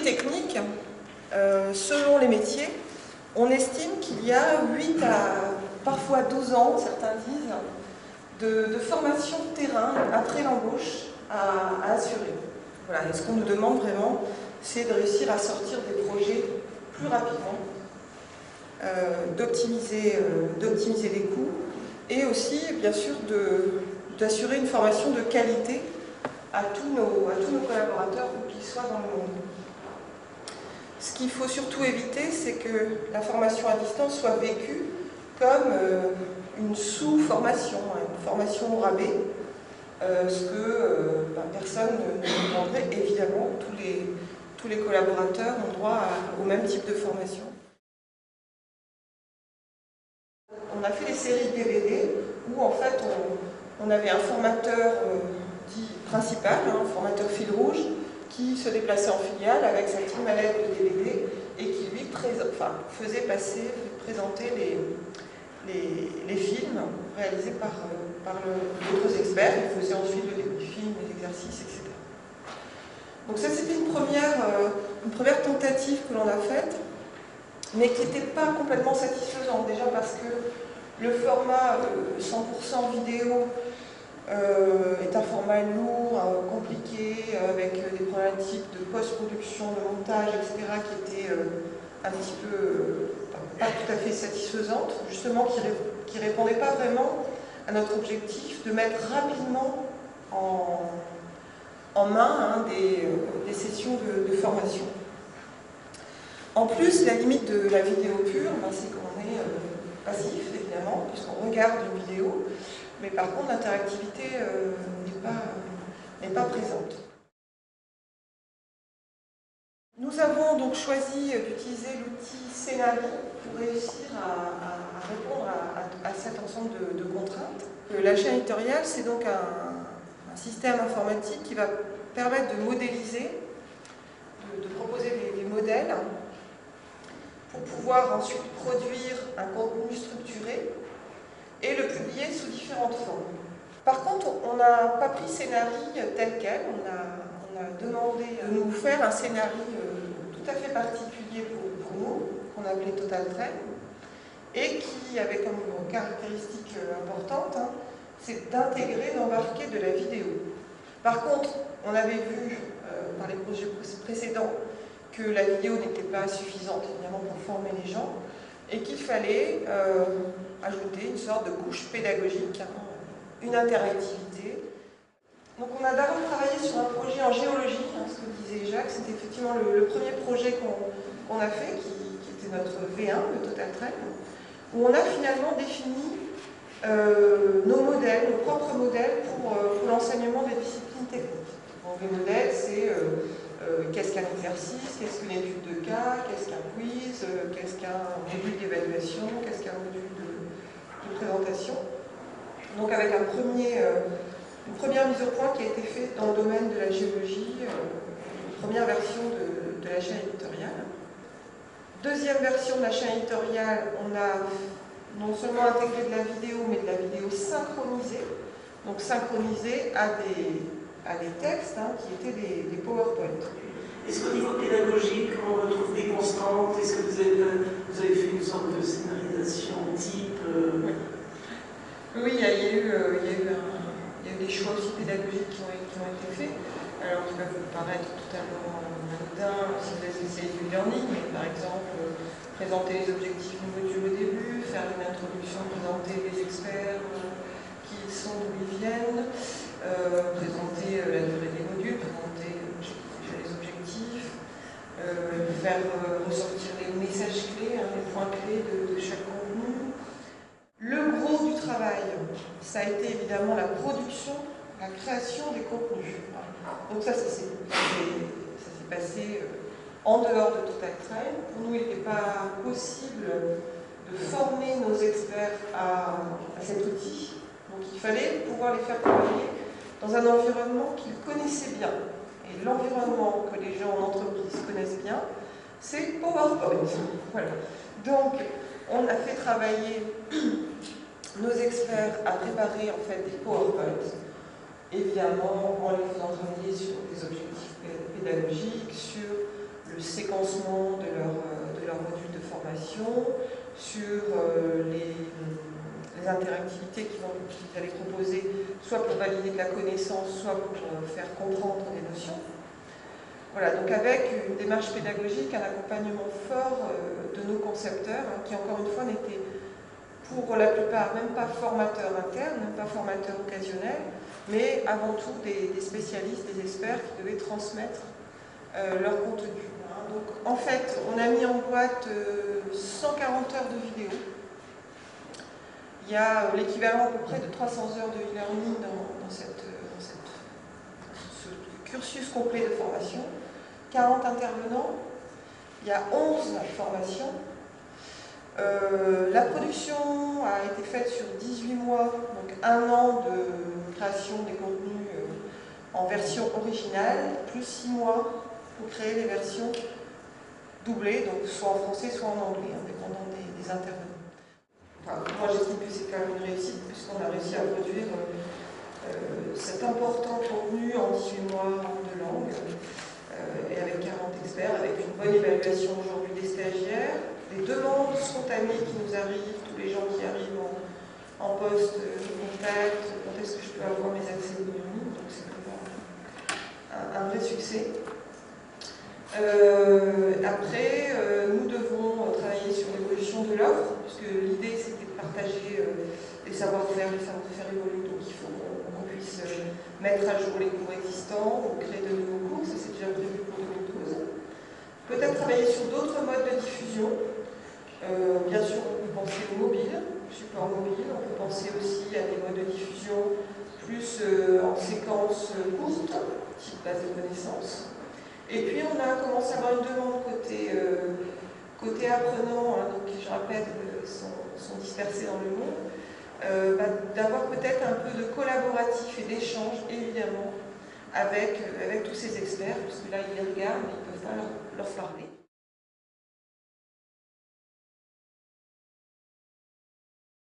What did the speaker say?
technique, selon les métiers, on estime qu'il y a 8 à parfois 12 ans, certains disent, de formation de terrain après l'embauche à assurer. Voilà. Et ce qu'on nous demande vraiment, c'est de réussir à sortir des projets plus rapidement, d'optimiser les coûts et aussi, bien sûr, d'assurer une formation de qualité à tous nos collaborateurs, où qu'ils soient dans le monde. Ce qu'il faut surtout éviter, c'est que la formation à distance soit vécue comme une sous-formation, une formation au rabais, ce que personne ne demanderait. Évidemment, tous les collaborateurs ont droit au même type de formation. On a fait des séries de DVD où en fait on avait un formateur dit principal, un formateur fil rouge, qui se déplaçait en filiale avec sa petite mallette de DVD et qui lui faisait présenter les films réalisés par d'autres experts. Il faisait ensuite le début du film, les exercices, etc. Donc ça, c'était une première tentative que l'on a faite, mais qui n'était pas complètement satisfaisante. Déjà parce que le format 100% vidéo est un format lourd, compliqué, avec des problématiques de post-production, de montage, etc., qui étaient un petit peu pas tout à fait satisfaisantes, justement qui ne répondaient pas vraiment à notre objectif de mettre rapidement en main des sessions de formation. En plus, la limite de la vidéo pure, c'est qu'on est passif, évidemment, puisqu'on regarde une vidéo, mais par contre, l'interactivité n'est pas présente. Nous avons donc choisi d'utiliser l'outil Scénario pour réussir à répondre à cet ensemble de contraintes. La chaîne éditoriale, c'est donc un système informatique qui va permettre de modéliser, de proposer des modèles pour pouvoir ensuite produire un contenu structuré et le publier sous différentes formes. Par contre, on n'a pas pris Scénario tel quel, on a demandé de nous faire un scénario tout à fait particulier pour nous, qu'on appelait Total Train, et qui avait comme caractéristique importante, c'est d'intégrer, d'embarquer de la vidéo. Par contre, on avait vu par les projets précédents que la vidéo n'était pas suffisante, évidemment, pour former les gens, et qu'il fallait ajouter une sorte de couche pédagogique, une interactivité. Donc on a d'abord travaillé sur un projet en géologie, ce que disait Jacques, c'était effectivement le premier projet qu'on a fait, qui était notre V1, le Total Train, où on a finalement défini nos modèles, nos propres modèles pour l'enseignement des disciplines techniques. Donc les modèles, c'est qu'est-ce qu'un exercice, qu'est-ce qu'une étude de cas, qu'est-ce qu'un quiz, qu'est-ce qu'un module d'évaluation, qu'est-ce qu'un module de présentation. Donc avec une première mise au point qui a été faite dans le domaine de la géologie, une première version de la chaîne éditoriale. Deuxième version de la chaîne éditoriale, on a non seulement intégré de la vidéo, mais de la vidéo synchronisée, donc synchronisée à des textes qui étaient des PowerPoint. Est-ce qu'au niveau pédagogique, on retrouve des constantes? Est-ce que vous avez fait une sorte de scénarisation type Oui, il y a eu des choix aussi pédagogiques qui ont été faits, alors qui peuvent vous paraître totalement anodins si vous avez essayé du learning, mais par exemple, présenter les objectifs du module au début, faire une introduction, présenter les experts, qui ils sont, d'où ils viennent, présenter la durée des modules, présenter les objectifs, faire ressortir les messages clés, les points clés de chaque contenu. Le gros du travail, ça a été évidemment la production, la création des contenus. Donc ça s'est passé en dehors de Total Train. Pour nous, il n'était pas possible de former nos experts à cet outil. Donc il fallait pouvoir les faire travailler dans un environnement qu'ils connaissaient bien. Et l'environnement que les gens en entreprise connaissent bien, c'est PowerPoint. Voilà. Donc on a fait travailler nos experts à préparer en fait des PowerPoint, évidemment en les faisant travailler sur des objectifs pédagogiques, sur le séquencement de leur module de formation, sur les interactivités qu'ils allaient proposer, soit pour valider de la connaissance, soit pour faire comprendre des notions. Voilà, donc avec une démarche pédagogique, un accompagnement fort de nos concepteurs, hein, qui encore une fois n'étaient pour la plupart même pas formateurs internes, même pas formateurs occasionnels, mais avant tout des spécialistes, des experts qui devaient transmettre leur contenu. Hein. Donc en fait, on a mis en boîte 140 heures de vidéo. Il y a l'équivalent à peu près de 300 heures de e-learning dans ce cursus complet de formation. 40 intervenants, il y a 11 formations. La production a été faite sur 18 mois, donc 1 an de création des contenus en version originale, plus 6 mois pour créer les versions doublées, donc soit en français, soit en anglais, en dépendant des intervenants. Enfin, moi j'estime que c'est quand même une réussite, puisqu'on a réussi à produire cet important contenu en 18 mois en 2 langues, et avec 40 experts, avec une bonne évaluation aujourd'hui des stagiaires, des demandes spontanées qui nous arrivent, tous les gens qui arrivent en poste nous contactent, quand est-ce que je peux avoir mes accès au e-learning, donc c'est vraiment un vrai succès. Après, nous devons travailler sur l'évolution de l'offre, puisque l'idée c'était de partager les savoir-faire évoluent, donc il faut qu'on puisse mettre à jour les cours existants, ou créer de nouveaux cours, ça c'est déjà prévu pour 2012. Peut-être travailler sur d'autres modes de diffusion. Bien sûr, on peut penser au mobile, support mobile, on peut penser aussi à des modes de diffusion plus en séquence courte, type base de connaissances. Et puis on a commencé à avoir une demande côté apprenants, hein, donc qui, je rappelle, sont dispersés dans le monde, d'avoir peut-être un peu de collaboratif et d'échange, évidemment, avec tous ces experts, parce que là, ils les regardent, mais ils ne peuvent pas leur parler.